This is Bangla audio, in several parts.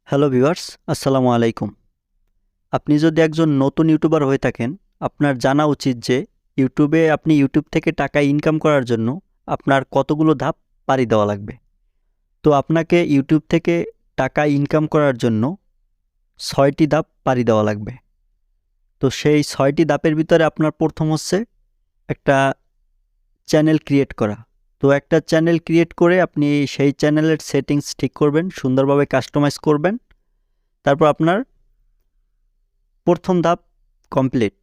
হ্যালো ভিউয়ার্স, আসসালামু আলাইকুম। আপনি যদি একজন নতুন ইউটিউবার হয়ে থাকেন, আপনার জানা উচিত যে আপনি ইউটিউব থেকে টাকা ইনকাম করার জন্য আপনার কতগুলো ধাপ পাড়ি দেওয়া লাগবে। তো আপনাকে ইউটিউব থেকে টাকা ইনকাম করার জন্য ৬টি ধাপ পাড়ি দেওয়া লাগবে। তো সেই ৬টি ধাপের ভিতরে আপনার প্রথম হচ্ছে একটা চ্যানেল ক্রিয়েট করা। তো একটা চ্যানেল ক্রিয়েট করে আপনি সেই চ্যানেলের সেটিংস ঠিক করবেন, সুন্দরভাবে কাস্টমাইজ করবেন। তারপর আপনার প্রথম ধাপ কমপ্লিট।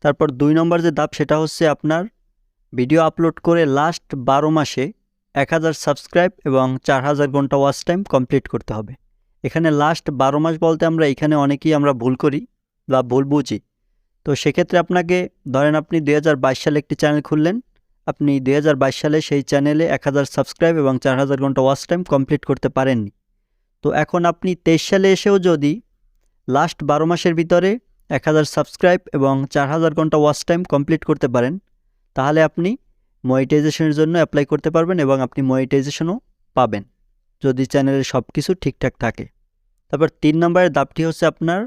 তারপর ২ নম্বর যে ধাপ সেটা হচ্ছে আপনার ভিডিও আপলোড করে লাস্ট ১২ মাসে ১,০০০ সাবস্ক্রাইব এবং ৪,০০০ ঘন্টা ওয়াচ টাইম কমপ্লিট করতে হবে। এখানে লাস্ট ১২ মাস বলতে এখানে অনেকেই আমরা ভুল করি বা ভুল বুঝি। তো সেক্ষেত্রে আপনাকে ধরেন আপনি ২০২২ সালে একটি চ্যানেল খুললেন, আপনি ২০২২ সালে সেই চ্যানেলে ১,০০০ সাবস্ক্রাইব এবং ৪,০০০ ঘন্টা ওয়াচ টাইম কমপ্লিট করতে পারেননি। তো এখন আপনি ২৩ সালে এসেও যদি লাস্ট ১২ মাসের ভিতরে ১,০০০ সাবস্ক্রাইব এবং ৪,০০০ ঘন্টা ওয়াচ টাইম কমপ্লিট করতে পারেন, তাহলে আপনি মনিটাইজেশনের জন্য অ্যাপ্লাই করতে পারবেন এবং আপনি মনিটাইজেশনও পাবেন যদি চ্যানেলের সব কিছু ঠিকঠাক থাকে। তারপর ৩ নম্বরের ধাপটি হচ্ছে আপনার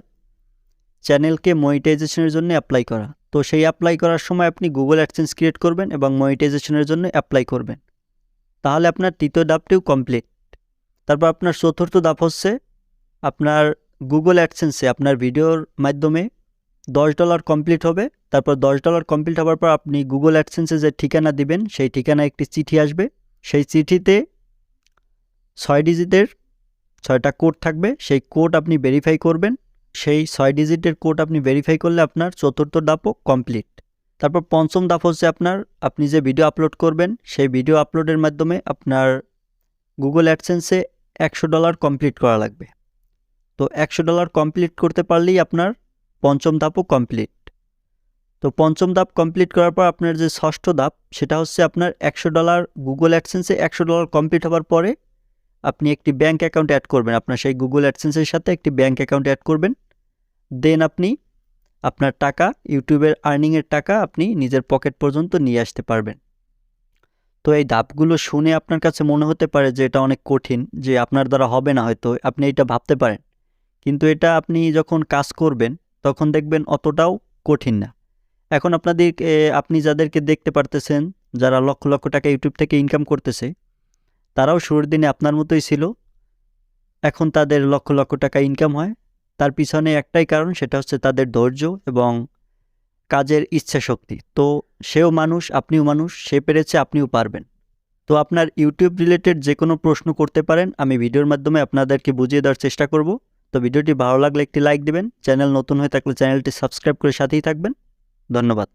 চ্যানেলকে মনিটাইজেশনের জন্য অ্যাপ্লাই করা। তো সেই অ্যাপ্লাই করার সময় আপনি গুগল অ্যাডসেন্স ক্রিয়েট করবেন এবং মনিটাইজেশনের জন্য অ্যাপ্লাই করবেন, তাহলে আপনার তৃতীয় ধাপটিও কমপ্লিট। তারপর আপনার চতুর্থ ধাপ হচ্ছে আপনার গুগল অ্যাডসেন্সে আপনার ভিডিওর মাধ্যমে $10 কমপ্লিট হবে। তারপর $10 কমপ্লিট হওয়ার পর আপনি গুগল অ্যাডসেন্সে যে ঠিকানা দিবেন সেই ঠিকানায় একটি চিঠি আসবে। সেই চিঠিতে ৬ ডিজিটের ৬টা কোড থাকবে। সেই কোড আপনি ভেরিফাই করবেন। সেই ৬ ডিজিটের কোড আপনি ভেরিফাই করলে আপনার চতুর্থ ধাপও কমপ্লিট। তারপর পঞ্চম ধাপ হচ্ছে আপনি যে ভিডিও আপলোড করবেন সেই ভিডিও আপলোডের মাধ্যমে আপনার গুগল অ্যাডসেন্সে $100 কমপ্লিট করা লাগবে। তো $100 কমপ্লিট করতে পারলেই আপনার পঞ্চম ধাপও কমপ্লিট। তো পঞ্চম ধাপ কমপ্লিট করার পর আপনার যে ষষ্ঠ ধাপ সেটা হচ্ছে আপনার $100 গুগল অ্যাডসেন্সে $100 কমপ্লিট হওয়ার পরে আপনি একটি ব্যাঙ্ক অ্যাকাউন্ট অ্যাড করবেন। আপনার সেই গুগল অ্যাডসেন্সের সাথে একটি ব্যাঙ্ক অ্যাকাউন্ট অ্যাড করবেন। দেন আপনি আপনার টাকা, ইউটিউবের আর্নিংয়ের টাকা আপনি নিজের পকেট পর্যন্ত নিয়ে আসতে পারবেন। তো এই ধাপগুলো শুনে আপনার কাছে মনে হতে পারে যে এটা অনেক কঠিন, যে আপনার দ্বারা হবে না, হয়তো আপনি এটা ভাবতে পারেন, কিন্তু এটা আপনি যখন কাজ করবেন তখন দেখবেন অতটাও কঠিন না। এখন আপনি যাদেরকে দেখতে পারতেছেন যারা লক্ষ লক্ষ টাকা ইউটিউব থেকে ইনকাম করতেছে, তারাও শুরুর দিনে আপনার মতোই ছিল। এখন তাদের লক্ষ লক্ষ টাকা ইনকাম হয়। তার পিছনে একটাই কারণ, সেটা হচ্ছে তাদের ধৈর্য এবং কাজের ইচ্ছা শক্তি। তো সেও মানুষ, আপনিও মানুষ, সে পেরেছে, আপনিও পারবেন। তো আপনার ইউটিউব রিলেটেড যে কোনো প্রশ্ন করতে পারেন, আমি ভিডিওর মাধ্যমে আপনাদেরকে বুঝিয়ে দেওয়ার চেষ্টা করব। তো ভিডিওটি ভালো লাগলে একটি লাইক দিবেন, চ্যানেল নতুন হয়ে থাকলে চ্যানেলটি সাবস্ক্রাইব করে সাথেই থাকবেন। ধন্যবাদ।